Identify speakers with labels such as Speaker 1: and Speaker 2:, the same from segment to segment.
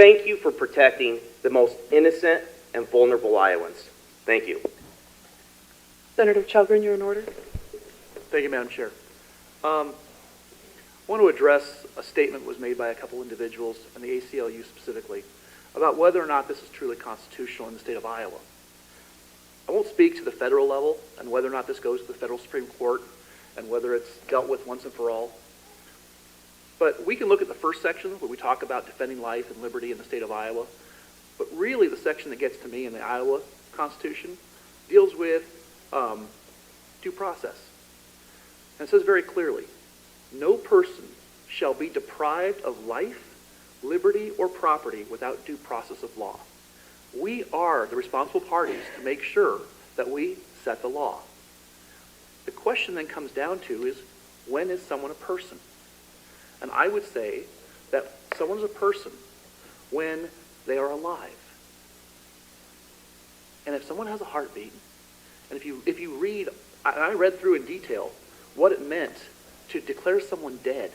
Speaker 1: Thank you for protecting the most innocent and vulnerable Iowans. Thank you.
Speaker 2: Senator Chelgren, you're in order.
Speaker 3: Thank you, Madam Chair. I want to address a statement that was made by a couple individuals, and the ACLU specifically, about whether or not this is truly constitutional in the state of Iowa. I won't speak to the federal level and whether or not this goes to the federal Supreme Court and whether it's dealt with once and for all. But we can look at the first section where we talk about defending life and liberty in the state of Iowa. But really the section that gets to me in the Iowa Constitution deals with due process. And it says very clearly, no person shall be deprived of life, liberty, or property without due process of law. We are the responsible parties to make sure that we set the law. The question then comes down to is, when is someone a person? And I would say that someone is a person when they are alive. And if someone has a heartbeat, and if you read, I read through in detail what it meant to declare someone dead.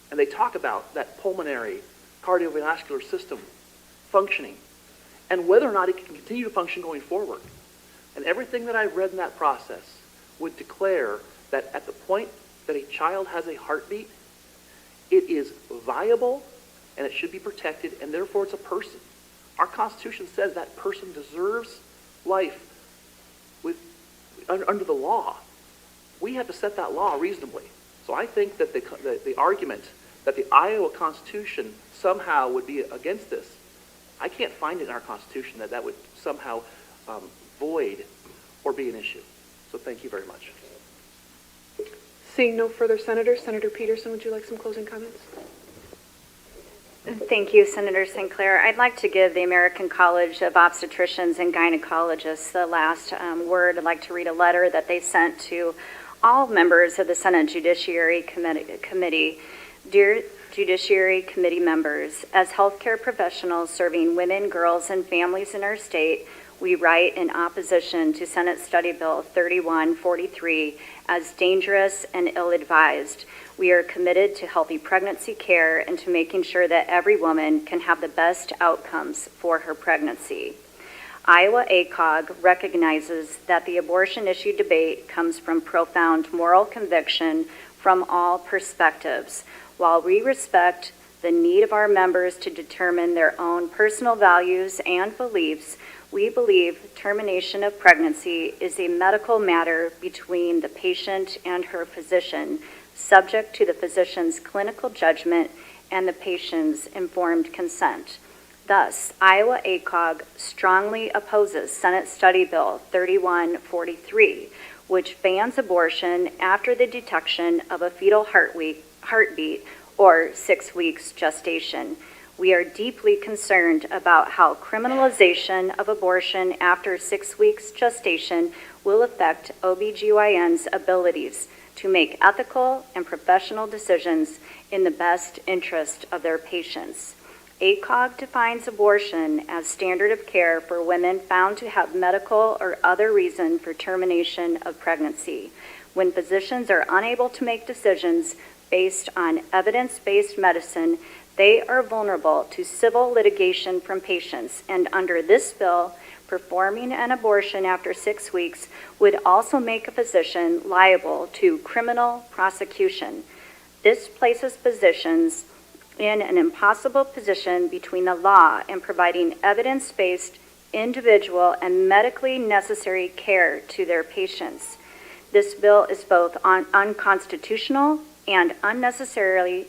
Speaker 3: And they talk about that pulmonary cardiovascular system functioning and whether or not it can continue to function going forward. And everything that I've read in that process would declare that at the point that a child has a heartbeat, it is viable and it should be protected, and therefore it's a person. Our Constitution says that person deserves life under the law. We have to set that law reasonably. So I think that the argument that the Iowa Constitution somehow would be against this, I can't find in our Constitution that would somehow void or be an issue. So thank you very much.
Speaker 2: Seeing no further senators, Senator Peterson, would you like some closing comments?
Speaker 4: Thank you, Senator St. Clair. I'd like to give the American College of Obstetricians and Gynecologists the last word. I'd like to read a letter that they sent to all members of the Senate Judiciary Committee. Dear Judiciary Committee members, as healthcare professionals serving women, girls, and families in our state, we write in opposition to Senate Study Bill 3143 as dangerous and ill-advised. We are committed to healthy pregnancy care and to making sure that every woman can have the best outcomes for her pregnancy. Iowa ACOG recognizes that the abortion issue debate comes from profound moral conviction from all perspectives. While we respect the need of our members to determine their own personal values and beliefs, we believe termination of pregnancy is a medical matter between the patient and her physician, subject to the physician's clinical judgment and the patient's informed consent. Thus, Iowa ACOG strongly opposes Senate Study Bill 3143, which bans abortion after the detection of a fetal heartbeat or 6 weeks gestation. We are deeply concerned about how criminalization of abortion after 6 weeks gestation will affect OBGYN's abilities to make ethical and professional decisions in the best interest of their patients. ACOG defines abortion as standard of care for women found to have medical or other reason for termination of pregnancy. When physicians are unable to make decisions based on evidence-based medicine, they are vulnerable to civil litigation from patients, and under this bill, performing an abortion after 6 weeks would also make a physician liable to criminal prosecution. This places physicians in an impossible position between the law and providing evidence-based, individual, and medically necessary care to their patients. This bill is both unconstitutional and unnecessary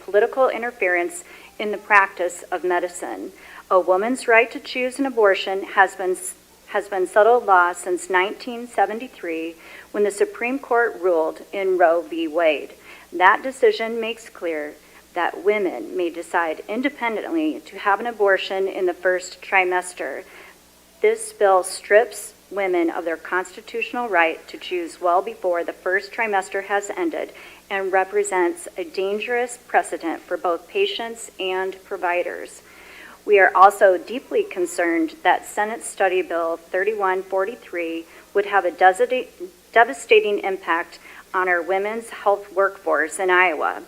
Speaker 4: political interference in the practice of medicine. A woman's right to choose an abortion has been settled law since 1973 when the Supreme Court ruled in Roe v. Wade. That decision makes clear that women may decide independently to have an abortion in the first trimester. This bill strips women of their constitutional right to choose well before the first trimester has ended and represents a dangerous precedent for both patients and providers. We are also deeply concerned that Senate Study Bill 3143 would have a devastating impact on our women's health workforce in Iowa.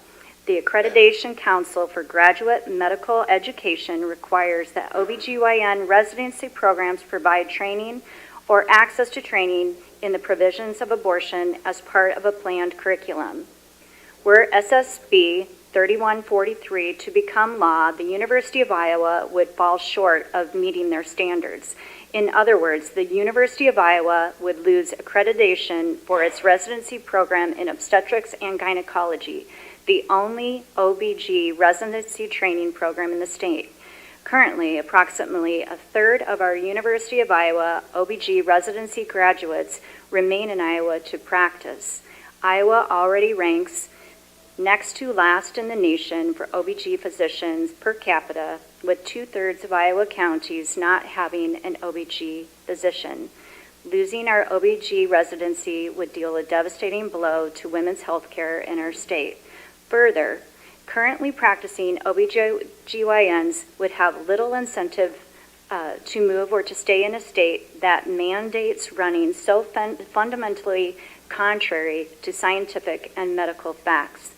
Speaker 4: The Accreditation Council for Graduate Medical Education requires that OBGYN residency programs provide training or access to training in the provisions of abortion as part of a planned curriculum. Were SSB 3143 to become law, the University of Iowa would fall short of meeting their standards. In other words, the University of Iowa would lose accreditation for its residency program in obstetrics and gynecology, the only OBG residency training program in the state. Currently, approximately a third of our University of Iowa OBG residency graduates remain in Iowa to practice. Iowa already ranks next to last in the nation for OBG physicians per capita, with 2/3 of Iowa counties not having an OBG physician. Losing our OBG residency would deal a devastating blow to women's health care in our state. Further, currently practicing OBGYNs would have little incentive to move or to stay in a state that mandates running so fundamentally contrary to scientific and medical facts.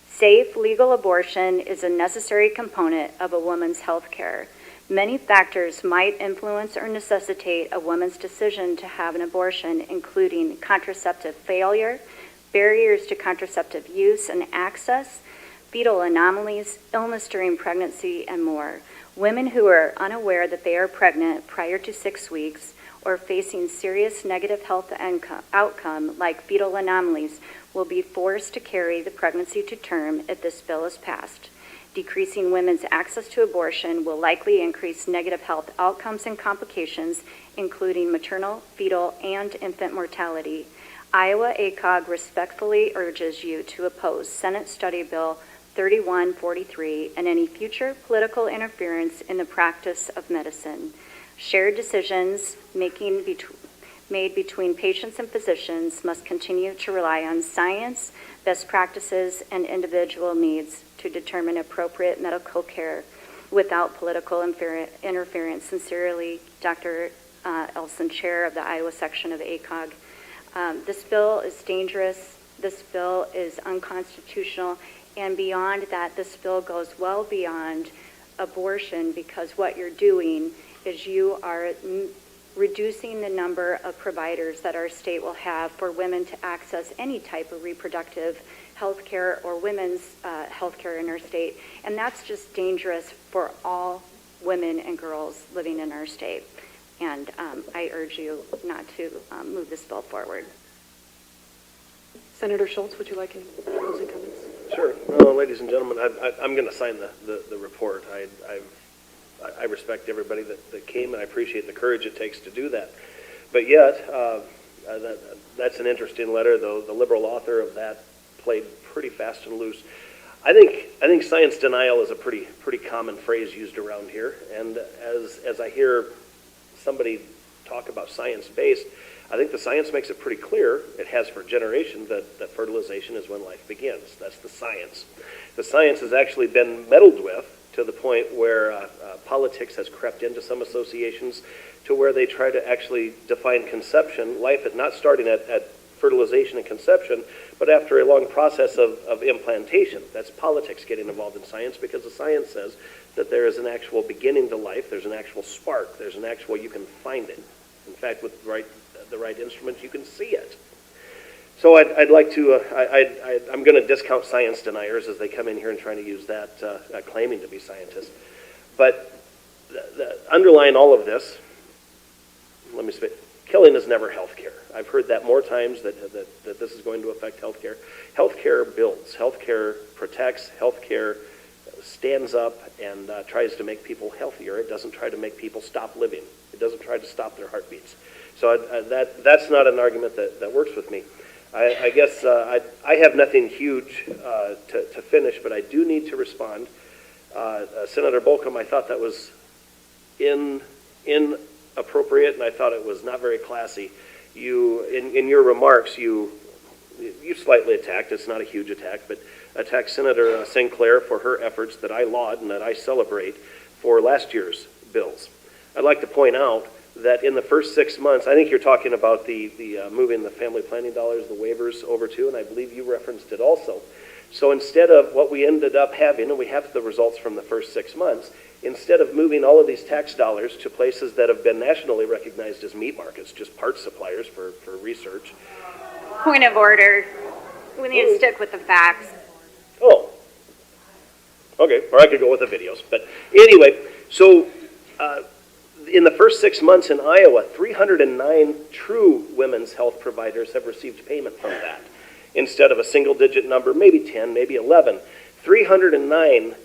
Speaker 4: Safe, legal abortion is a necessary component of a woman's health care. Many factors might influence or necessitate a woman's decision to have an abortion, including contraceptive failure, barriers to contraceptive use and access, fetal anomalies, illness during pregnancy, and more. Women who are unaware that they are pregnant prior to 6 weeks or facing serious negative health outcome like fetal anomalies will be forced to carry the pregnancy to term if this bill is passed. Decreasing women's access to abortion will likely increase negative health outcomes and complications, including maternal, fetal, and infant mortality. Iowa ACOG respectfully urges you to oppose Senate Study Bill 3143 and any future political interference in the practice of medicine. Shared decisions made between patients and physicians must continue to rely on science, best practices, and individual needs to determine appropriate medical care without political interference. Sincerely, Dr. Elson, Chair of the Iowa section of ACOG. This bill is dangerous. This bill is unconstitutional. And beyond that, this bill goes well beyond abortion, because what you're doing is you are reducing the number of providers that our state will have for women to access any type of reproductive health care or women's health care in our state. And that's just dangerous for all women and girls living in our state. And I urge you not to move this bill forward.
Speaker 2: Senator Schultz, would you like any closing comments?
Speaker 5: Sure. Well, ladies and gentlemen, I'm going to sign the report. I respect everybody that came, and I appreciate the courage it takes to do that. But yet, that's an interesting letter, though. The liberal author of that played pretty fast and loose. I think science denial is a pretty common phrase used around here. And as I hear somebody talk about science-based, I think the science makes it pretty clear, it has for generations, that fertilization is when life begins. That's the science. The science has actually been meddled with to the point where politics has crept into some associations to where they try to actually define conception, life not starting at fertilization and conception, but after a long process of implantation. That's politics getting involved in science, because the science says that there is an actual beginning to life, there's an actual spark, there's an actual, you can find it. In fact, with the right instruments, you can see it. So I'd like to, I'm going to discount science deniers as they come in here and trying to use that, claiming to be scientists. But underlying all of this, let me say, killing is never health care. I've heard that more times, that this is going to affect health care. Health care builds. Health care protects. Health care stands up and tries to make people healthier. It doesn't try to make people stop living. It doesn't try to stop their heartbeats. So that's not an argument that works with me. I guess I have nothing huge to finish, but I do need to respond. Senator Bolcom, I thought that was inappropriate, and I thought it was not very classy. You, in your remarks, you slightly attacked, it's not a huge attack, but attacked Senator Sinclair for her efforts that I laud and that I celebrate for last year's bills. I'd like to point out that in the first 6 months, I think you're talking about the moving the family planning dollars, the waivers over to, and I believe you referenced it also, So instead of what we ended up having, and we have the results from the first 6 months, instead of moving all of these tax dollars to places that have been nationally recognized as meat markets, just parts suppliers for research.
Speaker 4: Point of order. We need to stick with the facts.
Speaker 5: Oh. Okay, or I could go with the videos. But anyway, so in the first 6 months in Iowa, 309 true women's health providers have received payment from that. Instead of a single-digit number, maybe 10, maybe 11. 309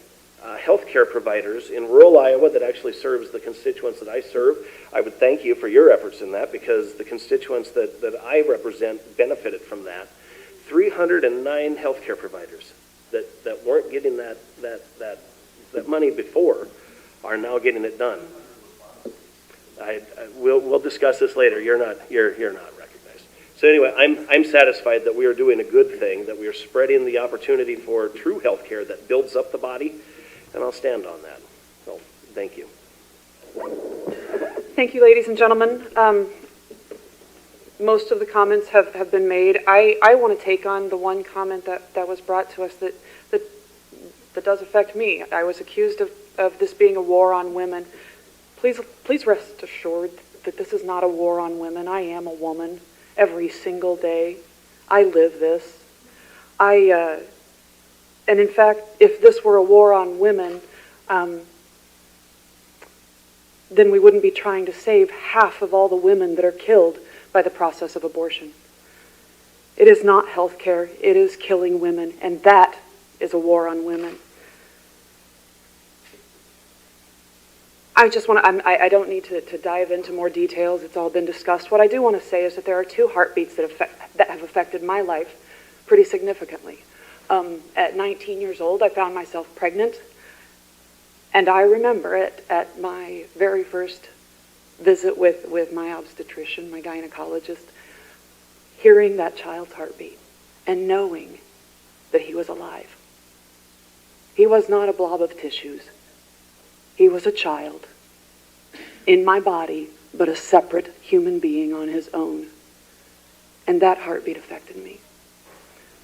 Speaker 5: healthcare providers in rural Iowa that actually serves the constituents that I serve. I would thank you for your efforts in that because the constituents that I represent benefited from that. 309 healthcare providers that weren't getting that money before are now getting it done. We'll discuss this later. You're not recognized. So anyway, I'm satisfied that we are doing a good thing, that we are spreading the opportunity for true health care that builds up the body, and I'll stand on that. So thank you.
Speaker 2: Thank you, ladies and gentlemen. Most of the comments have been made. I want to take on the one comment that was brought to us that does affect me. I was accused of this being a war on women. Please rest assured that this is not a war on women. I am a woman every single day. I live this. And in fact, if this were a war on women, then we wouldn't be trying to save half of all the women that are killed by the process of abortion. It is not health care. It is killing women, and that is a war on women. I don't need to dive into more details. It's all been discussed. What I do want to say is that there are two heartbeats that have affected my life pretty significantly. At 19 years old, I found myself pregnant, and I remember it at my very first visit with my obstetrician, my gynecologist, hearing that child's heartbeat and knowing that he was alive. He was not a blob of tissues. He was a child in my body, but a separate human being on his own. And that heartbeat affected me.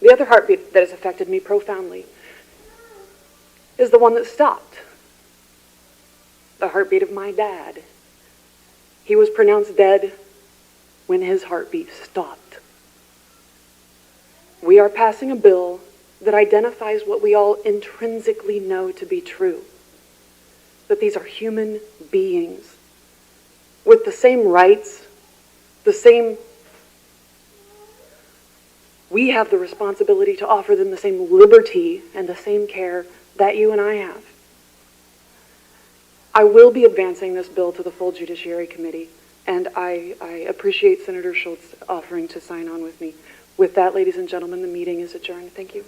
Speaker 2: The other heartbeat that has affected me profoundly is the one that stopped. The heartbeat of my dad. He was pronounced dead when his heartbeat stopped. We are passing a bill that identifies what we all intrinsically know to be true. That these are human beings with the same rights, we have the responsibility to offer them the same liberty and the same care that you and I have. I will be advancing this bill to the full Judiciary Committee, and I appreciate Senator Schultz offering to sign on with me. With that, ladies and gentlemen, the meeting is adjourned. Thank you.